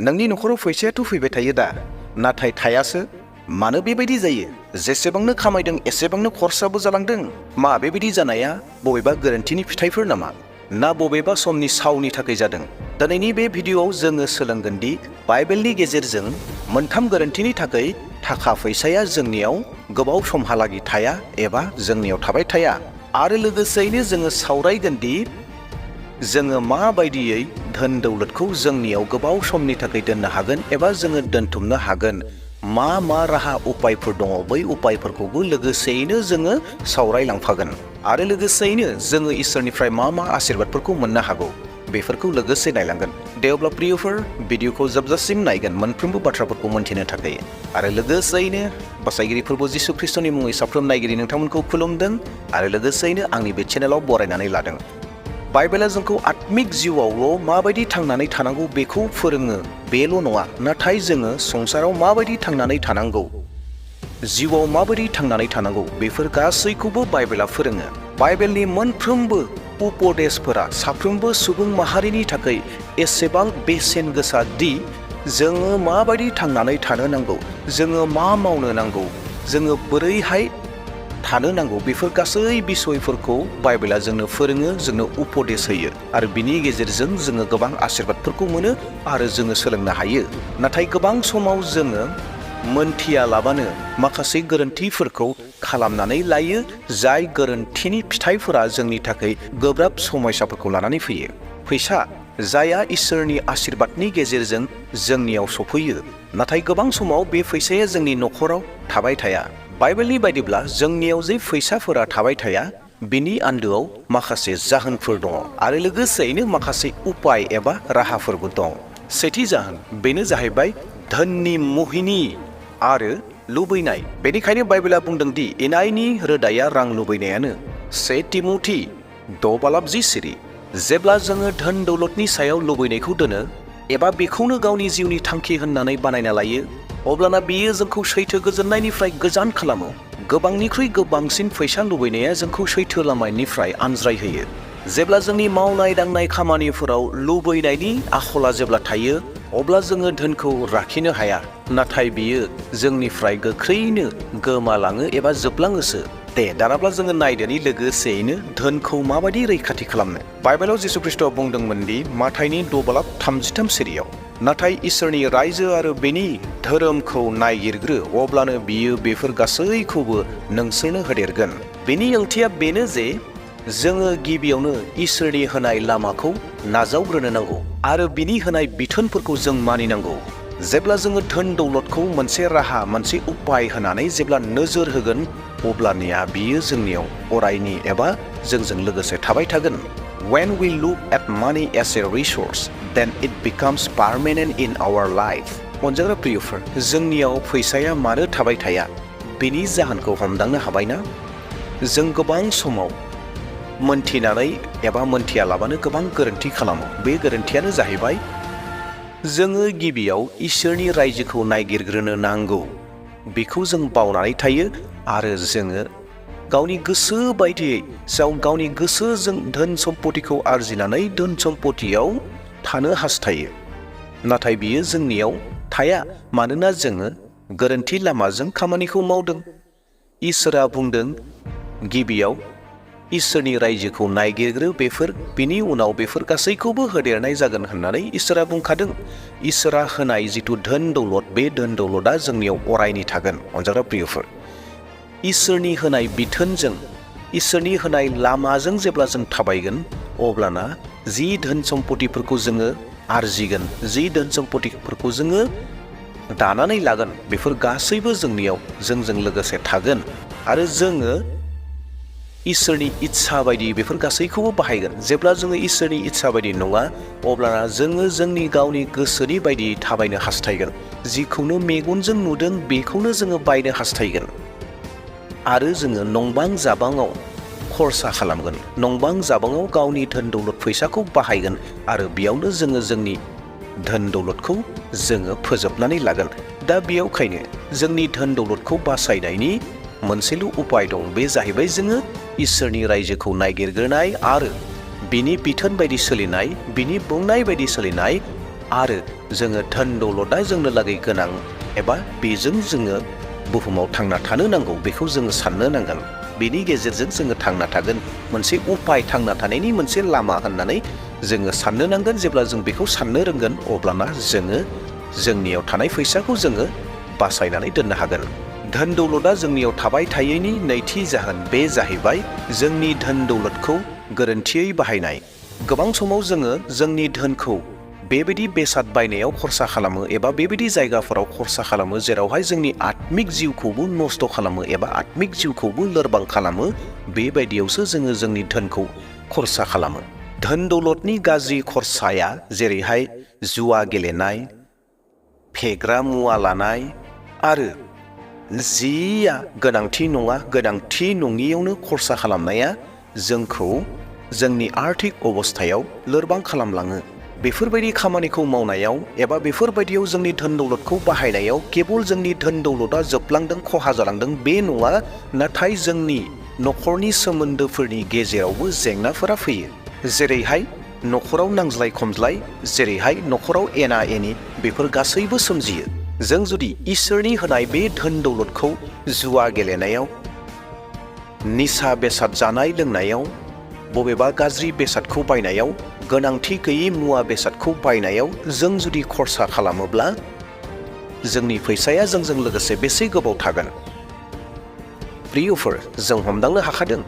नोंनि नखराव फैसायाथ' फैबाय थायो दा, नाथाय थायासो। मानो बेबायदि जायो? जेसेबांनो खामायदों एसेबांनो खरसाबो जालांदों। मा बेबायदि जानाया बबेबा गोरोन्थिनि फिथाइफोर नामा? ना बबेबा समनि सावनि थाखाय जादों? दिनैनि बे भिडिअ'आव जोङो सोलोंगोन दि बाइबेलनि गेजेरजों मोनथाम गोरोन्थिनि थाखाय थाखा फैसाया जोंनियाव गोबाव समहालागै थाया एबा जोंनियाव थाबाय थाया। आरो लोगोसेयैनो जोङो सावरायगोन दि जोङो माबायदियै धोन दौलतखौ जोंनियाव गोबाव समनि थाखाय दोननो हागोन एबा जोङो दोनथुमनो हागोन। मा राहा उपायफोर दङ, बै उपायफोरखौबो लोगोसेयैनो जोङो सावरायलांफागोन। आरो लोगोसेयैनो जोङो इसोरनिफ्राय मा आशीर्बादफोरखौ मोननो हागौ बेफोरखौ लोगोसे नायलांगोन। दे अब्ला प्रियफोर, भिडिअखौ जोबजासिम नायगोन मोनफ्रोमबो बाथ्राफोरखौ मोनथिनो थाखाय। आरो लोगोसेयैनो बासायगिरि फोरबो जिसु ख्रिस्टनि मुङै साफ्रोम नायगिरि नोंथांमोनखौ खुलुमदों आरो लोगोसेयैनो आंनि बे चेनेलाव बरायनानै लादों। बाइबेला जोंखौ आत्मिक जिउआवल' माबायदि थांनानै थानांगौ बेखौ फोरोङो, बेल' नङा, नाथाय जोङो संसाराव माबायदि थांनानै थानांगौ, जिउआव माबायदि थांनानै थानांगौ, बेफोर गासैखौबो बाइबेला फोरोङो। बाइबेलनि मोनफ्रोमबो उपदेशफोरा साफ्रोमबो सुबुं माहारिनि थाखाय एसेबां बेसेन गोसा दि जोङो माबायदि थांनानै थानो नांगौ, जोङो मा मावनो नांगौ, जोङो बोरैहाय थानो नांगौ, बेफोर गासै बिसयफोरखौ बाइबेला जोंनो फोरोङो, जोंनो उपदेश होयो। आरो बिनि गेजेरजों जोङो गोबां आशीर्बादफोरखौ मोनो आरो जोङो सोलोंनो हायो। नाथाय गोबां समाव जोङो मोनथियालाबानो माखासे गोरोन्थिफोरखौ खालामनानै लायो, जाय गोरोन्थिनि फिथाइफोरा जोंनि थाखाय गोब्राब समयसाफोरखौ लानानै फैयो। फैसा जायहा इसोरनि आशीर्बादनि गेजेरजों जोंनियाव सफैयो, नाथाय गोबां समाव बे फैसाया जोंनि नखराव थाबाय थाया। बाइबेलनि बायदिब्ला जोंनियाव जे फैसाफोरा थाबाय थाया, बिनि आन्दोआव माखासे जाहोनफोर दङ आरो लोगोसेयैनो माखासे उपाय एबा राहाफोरबो दं। सेथि जाहोन, बेनो जाहैबाय धोननि मुहिनि आरो लुबैनाय। बेनिखायनो बाइबेला बुंदों दि इनायनि रोदाया रां लुबैनायानो। 1 तिमथि 6:10। जेब्ला जोङो धोन दौलतनि सायाव लुबैनायखौ दोनो एबा बेखौनो गावनि जिउनि थांखि होननानै बानायना लायो, अब्लाना बेयो जोंखौ सैथो गोजोननायनिफ्राय गोजान खालामो। गोबांनिख्रुइ गोबांसिन फैसा लुबैनाया जोंखौ सैथो लामानिफ्राय आनज्रायहोयो। जेब्ला जोंनि मावनाय दांनाय खामानिफोराव लुबैनायनि आखला जेब्ला थायो, अब्ला जोङो धोनखौ लाखिनो हाया, नाथाय बियो जोंनिफ्राय गोख्रैनो गोमालाङो एबा जोबलाङोसो। दे दानाब्ला जोङो नायदोनि लोगोसेयैनो धोनखौ माबायदि रैखाथि खालामनो। बाइबेलाव जिसु ख्रिस्टआ बुंदोंमोन दि माथाइनि 6:33, नाथाय इसोरनि रायजो आरो बेनि धोरोमखौ नायगिरग्रो, अब्लानो बियो बेफोर गासैखौबो नोंसोरनो होदेरगोन। बेनि ओंथिया बेनो जे जोङो गिबियावनो इसोरनि होनाय लामाखौ नाजावग्रोनो नांगौ आरो बिनि होनाय बिथोनफोरखौ जों मानिनांगौ। जेब्ला जोङो धोन दौलतखौ मोनसे राहा, मोनसे उपाय होनानै जेब्ला नोजोर होगोन, अब्लानिया बियो जोंनियाव अरायनि एबा जोंजों लोगोसे थाबाय थागोन। When we look at money as a resource, then it becomes permanent in our life. अनजाग्रा प्रियफोर, जोंनियाव फैसाया मानो थाबाय थाया, बेनि जाहोनखौ हमदांनो हाबायना? जों गोबां समाव मोनथिनानै एबा मोनथियालाबानो गोबां गोरोन्थि खालामो। बे गोरोन्थियानो जाहैबाय जोङो गिबियाव इसोरनि रायजोखौ नायगिरग्रोनो नांगौ, बेखौ जों बावनानै थायो आरो जोङो गावनि गोसो बायदियै गावनि गोसोजों धोन सम्पतिखौ आरजिनानै धोन सम्पतियाव थानो हास्थायो। नाथाय बियो जोंनियाव थाया, मानोना जोङो गोरोन्थि लामाजों खामानिखौ मावदों। इसोरा बुंदों गिबियाव इसोरनि रायजोखौ नायगिरग्रो, बिनि उनाव बेफोर गासैखौबो होदेरनाय जागोन होननानै इसोरा बुंखादों। इसोरा होनाय जिथु धोन दौलत, बे धोन दौलतआ जोंनियाव अरायनि थागोन। अनजाग्रा प्रियफोर, इसोरनि होनाय बिथोनजों, इसोरनि होनाय लामाजों जेब्ला जों थाबायगोन, अब्लाना जि धोन सम्पतिफोरखौ जोङो आरजिगोन, जि धोन सम्पतिफोरखौ जोङो दानानै लागोन, बेफोर गासैबो जोंनियाव जोंजों लोगोसे थागोन आरो जोङो इसोरनि इस्सा बायदि बेफोर गासैखौबो बाहायगोन। जेब्ला जोङो इसोरनि इस्सा बायदि नङा, अब्लाना जोङो जोंनि गावनि गोसोनि बायदि थाबायनो हास्थायगोन। जिखौनो मेगनजों नुदों बेखौनो जोङो बायनो हास्थायगोन आरो जोङो नंबां जाबाङाव खरसा खालामगोन, नंबां जाबाङाव गावनि धोन दौलत फैसाखौ बाहायगोन आरो बेयावनो जोङो जोंनि धोन दौलतखौ जोङो फोजोबनानै लागोन। दा बेयावखायनो जोंनि धोन दौलतखौ बासायनायनि मोनसेल' उपाय दं, बे जाहैबाय जोङो इसोरनि रायजोखौ नायगिरग्रोनाय आरो बिनि बिथोन बायदि सोलिनाय, बिनि बुंनाय बायदि सोलिनाय आरो जोङो धोन दौलतआ जोंनो लागै गोनां एबा बेजों जोङो बुहुमाव थांना थानो नांगौ बेखौ जोङो साननो नांगोन। बेनि गेजेरजों जोङो थांना थागोन, मोनसे उपाय थांना थानायनि मोनसे लामा होननानै जोङो साननो नांगोन। जेब्ला जों बेखौ साननो रोंगोन अब्लाना जोङो जोंनियाव थानाय फैसाखौ जोङो बासायनानै दोननो हागोन। धोन दौलतआ जोंनियाव थाबाय थायैनि नैथि जाहोन बे जाहैबाय जोंनि धोन दौलतखौ गोरोन्थियै बाहायनाय। गोबां समाव जोङो जोंनि धोनखौ बेबायदि बेसाद बायनायाव खरसा खालामो एबा बेबायदि जायगाफोराव खरसा खालामो जेरावहाय जोंनि आत्मिक जिउखौबो नस्थ' खालामो एबा आत्मिक जिउखौबो लोरबां खालामो। बेबायदियावसो जोङो जोंनि धोनखौ खरसा खालामो। धोन दौलतनि गाज्रि खरसाया जेरैहाय जुवा गेलेनाय, फेग्रा मुवा लानाय आरो जिया गोनांथि नङा गोनांथि नङियावनो खरसा खालामनाया जोंखौ जोंनि आर्थिक अबस्थायाव लोरबां खालामलाङो। बेफोरबायदि खामानिखौ मावनायाव एबा बेफोरबायदियाव जोंनि धोन दौलतखौ बाहायनायाव केबल जोंनि धोन दौलतआ जोबलांदों, खहा जालांदों बे नङा, नाथाय जोंनि न'खरनि सोमोन्दोफोरनि गेजेरावबो जेंनाफोरा फैयो। जेरैहाय न'खराव नांज्लाय खमज्लाय, जेरैहाय न'खराव एना एनि, बेफोर गासैबो सोमजियो। जों जुदि इसोरनि होनाय बे धोन दौलतखौ जुवा गेलेनायाव, निसा बेसाद जानाय लोंनायाव, बबेबा गाज्रि बेसादखौ बायनायाव, गोनांथि गैयै मुवा बेसादखौ बायनायाव जों जुदि खरसा खालामोब्ला जोंनि फैसाया जोंजों लोगोसे बेसे गोबाव थागोन? प्रियफोर, जों हमदांनो हाखादों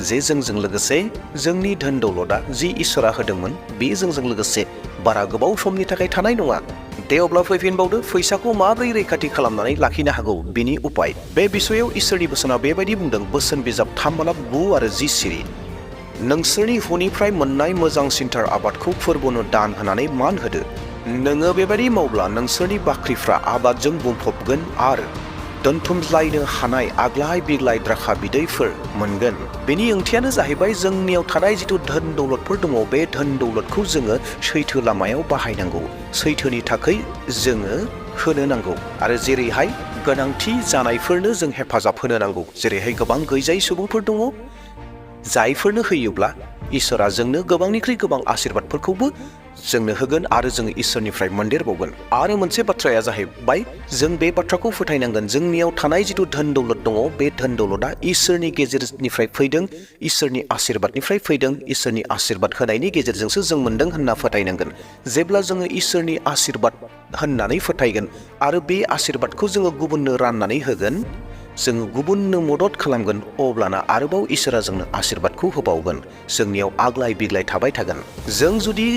जे जोंजों लोगोसे जोंनि धोन दौलतआ जि इसोरा होदोंमोन बे जोंजों लोगोसे बारा गोबाव समनि थाखाय थानाय नङा। दे अब्ला फैफिनबावदो फैसाखौ माबोरै रैखाथि खालामनानै लाखिनो हागौ बिनि उपाय। बे बिसयाव इसोरनि बोसोना बेबायदि बुंदों, बोसोन बिजाब 3:9 आरो 10 सिरि। नोंसोरनि हुनिफ्राय मोननाय मोजांसिनथार आबादखौ फोरबोनो दान होनानै मान होदो। नोङो बेबायदि मावब्ला नोंसोरनि बाख्रिफ्रा आबादजों बुंफबगोन आरो दोनथुमलायनो हानाय आग्लाय बिग्लाय द्राखा बिदैफोर मोनगोन। बेनि ओंथियानो जाहैबाय जोंनियाव थानाय जिथु धोन दौलतफोर दङ बे धोन दौलतखौ जोङो सैथो लामायाव बाहायनांगौ, सैथोनि थाखाय जोङो होनो नांगौ आरो जेरैहाय गोनांथि जानायफोरनो जों हेफाजाब होनो नांगौ। जेरैहाय गोबां गैजायै सुबुंफोर दङ जायफोरनो होयोब्ला इसोरा जोंनो गोबांनिख्रुइ गोबां आशीर्बादफोरखौबो जोंनो होगोन आरो जोङो इसोरनिफ्राय मोनदेरबावगोन। आरो मोनसे बाथ्राया जाहैबाय जों बे बाथ्राखौ फोथायनांगोन, जोंनियाव थानाय जिथु धोन दौलत दङ बे धोन दौलतआ इसोरनि गेजेरनिफ्राय फैदों, इसोरनि आशीर्बादनिफ्राय फैदों, इसोरनि आशीर्बाद होनायनि गेजेरजोंसो जों मोनदों होनना फोथायनांगोन। जेब्ला जोङो इसोरनि आशीर्बाद होननानै फोथायगोन आरो बे आशीर्बादखौ जोङो गुबुननो राननानै होगोन, जोङो गुबुननो मदद खालामगोन, अब्लाना आरोबाव इसोरा जोंनो आशीर्बादखौ होबावगोन। जोंनियाव आग्लाय बिग्लाय थाबाय थागोन। जों जुदि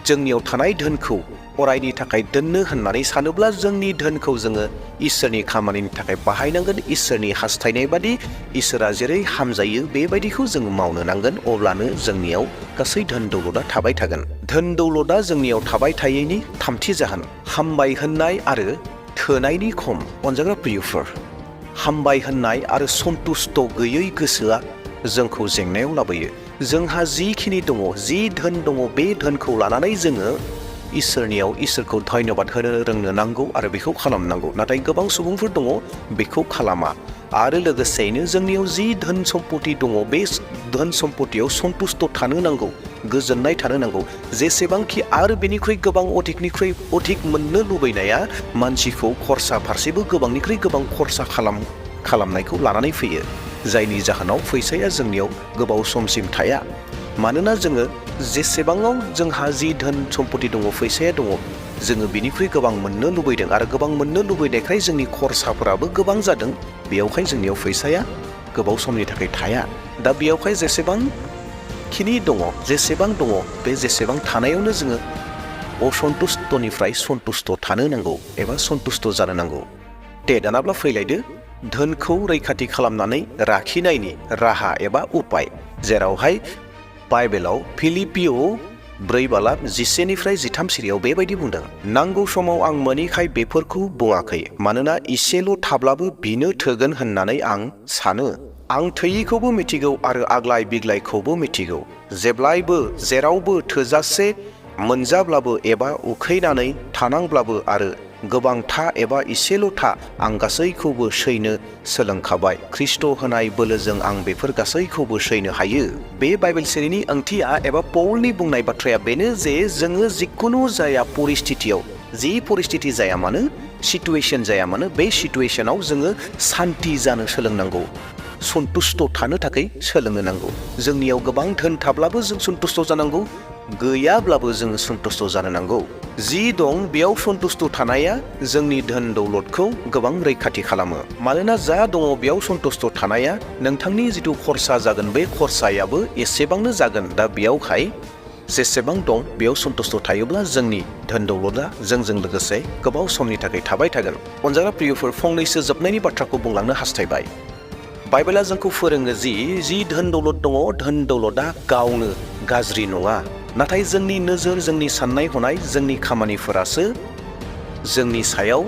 जोंनियाव थानाय धोनखौ अरायनि थाखाय दोननो होननानै सानोब्ला जोंनि धोनखौ जोङो इसोरनि खामानिनि थाखाय बाहायनांगोन। इसोरनि हास्थायनाय बादि इसोरा जेरै हामजायो बेबायदिखौ जोङो मावनो नांगोन, अब्लानो जोंनियाव गासै धोन दौलतआ थाबाय थागोन। धोन दौलतआ जोंनियाव थाबाय थायैनि थामथि जाहोन हामबाय होननाय आरो थोनायनि खम। अनजाग्रा प्रियफोर, हामबाय होननाय आरो सन्तुष्ट गैयै गोसोआ जोंखौ जेंनायाव लाबोयो। जोंहा जिखिनि दङ, जि धोन दङ, बे धोनखौ लानानै जोङो इसोरनियाव इसोरखौ धन्यबाद होनो रोंनो नांगौ आरो बेखौ खालामनांगौ। नाथाय गोबां सुबुंफोर दङ बेखौ खालामा आरो लोगोसेयैनो जोंनियाव जि धोन सम्पति दङ बे धोन सम्पतियाव सन्तुष्ट थानो नांगौ, गोजोननाय थानो नांगौ। जेसेबांखि आरो बेनिख्रुइ गोबां अधिकनिख्रुइ अधिक मोननो लुबैनाया मानसिखौ खरसा फारसेबो गोबांनिख्रुइ गोबां खरसा खालामनायखौ लानानै फैयो, जायनि जाहोनाव फैसाया जोंनियाव गोबाव समसिम थाया। मानोना जोङो जेसेबाङाव जोंहा जि धोन सम्पति दङ, फैसाया दङ, जोङो बिनिख्रुइ गोबां मोननो लुबैदों आरो गोबां मोननो लुबैनायखाय जोंनि खरसाफोराबो गोबां जादों। बेयावहाय जोंनियाव फैसाया गोबाव समनि थाखाय थाया। दा बेयावहाय जेसेबांखिनि दङ, जेसेबां दङ, बे जेसेबां थानायावनो जोङो असन्तुष्टनिफ्राय सन्तुष्ट थानो नांगौ एबा सन्तुष्ट जानो नांगौ। दे दानाब्ला फैलायदो धोनखौ रैखाथि खालामनानै लाखिनायनि राहा एबा उपाय, जेरावहाय बाइबेलाव फिलिपिय 4:11-13 सिरियाव बेबायदि बुंदों, नांगौ समाव आं मोनैखाय बेफोरखौ बुङाखै, मानोना इसेल' थाब्लाबो बिनो थोगोन होननानै आं सानो। आं थोयिखौबो मिथिगौ आरो आग्लाय बिग्लायखौबो मिथिगौ। जेब्लायबो जेरावबो थोजासे मोनजाब्लाबो एबा उखैनानै थानांब्लाबो आरो गोबांथा एबा इसेल'था आं गासैखौबो सैनो सोलोंखाबाय। ख्रिस्ट' होनाय बोलोजों आं बेफोर गासैखौबो सैनो हायो। बे बाइबेल सिरिनि ओंथिया एबा पौलनि बुंनाय बाथ्राया बेनो जे जोङो जिखुनु जाया परिस्थितियाव, जि परिस्थिति जाया मानो सिटुएशन जाया मानो बे सिटुएशनाव जोङो सान्ति जानो सोलोंनांगौ सन्तुष्ट थानो थाखाय सोलोंनो नांगौ जोंनियाव गोबां धोन थाब्लाबो जों सन्तुष्ट जानांगौ गैयाब्लाबो जोङो सन्तुष्ट जानो नांगौ जि दं बेयाव सन्तुष्ट थानाया जोंनि धोन दौलतखौ गोबां रैखाथि खालामो मानोना जा दङ बेयाव सन्तुष्ट थानाया नोंथांनि जिथु खरसा जागोन बे खरसायाबो एसेबांनो जागोन दा बेयावहाय जेसेबां दं बेयाव सन्तुष्ट थायोब्ला जोंनि धोन दौलतआ जोंजों लोगोसे गोबाव समनि थाखाय थाबाय थागोन अनजाग्रा प्रियफोर फंनैसो जोबनायनि बाथ्राखौ बुंलांनो हास्थायबाय बाइबेला जोंखौ फोरोङो जि धोन दौलत दङ धोन दौलतआ गावनो गाज्रि नङा नाथाय जोंनि नोजोर जोंनि साननाय हनाय जोंनि खामानिफोरासो जोंनि सायाव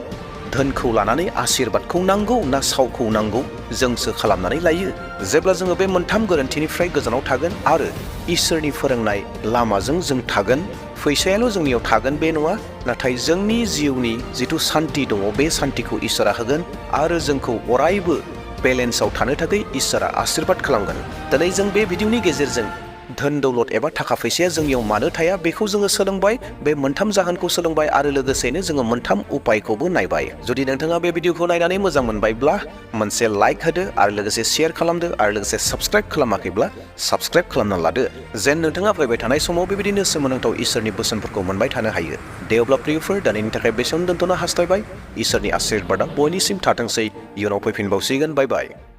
धोनखौ लानानै आशीर्बादखौ नांगौ ना सावखौ नांगौ जोंसो खालामनानै लायो जेब्ला जोङो बे मोनथाम गोरोन्थिनिफ्राय गोजानाव थागोन आरो इसोरनि फोरोंनाय लामाजों जों थागोन फैसायाल' जोंनियाव थागोन बे नङा नाथाय जोंनि जिउनि जिथु सान्ति दङ बे सान्तिखौ इसोरा होगोन आरो जोंखौ अरायबो बेलेन्सआव थानो थाखाय इसोरा आशीर्बाद खालामगोन दिनै जों बे भिडिअनि गेजेरजों धोन दौलत एबा थाखा फैसाया जोंनियाव मानो थाया बेखौ जोङो सोलोंबाय बे मोनथाम जाहोनखौ सोलोंबाय आरो लोगोसेनो जोङो मोनथाम उपायखौबो नायबाय जुदि नोंथाङा बे भिडिअखौ नायनानै मोजां मोनबायब्ला मोनसे लाइक होदो आरो लोगोसे शेयार खालामदो आरो लोगोसे साबस्क्राइब खालामाखैब्ला साबस्क्राइब खालामना लादो जेन नोंथाङा फैबाय थानाय समाव बेबायदिनो सोमोनांथाव इसोरनि बोसोनफोरखौ मोनबाय थानो हायो दे अब्ला प्रियफोर दिनैनि थाखाय बेसेयावनो दोनथ'नो हास्थायबाय इसोरनि आशीर्बादा बयनिसिम थाथोंसै इयुनाव फैफिनबावसिगोन बाय बाय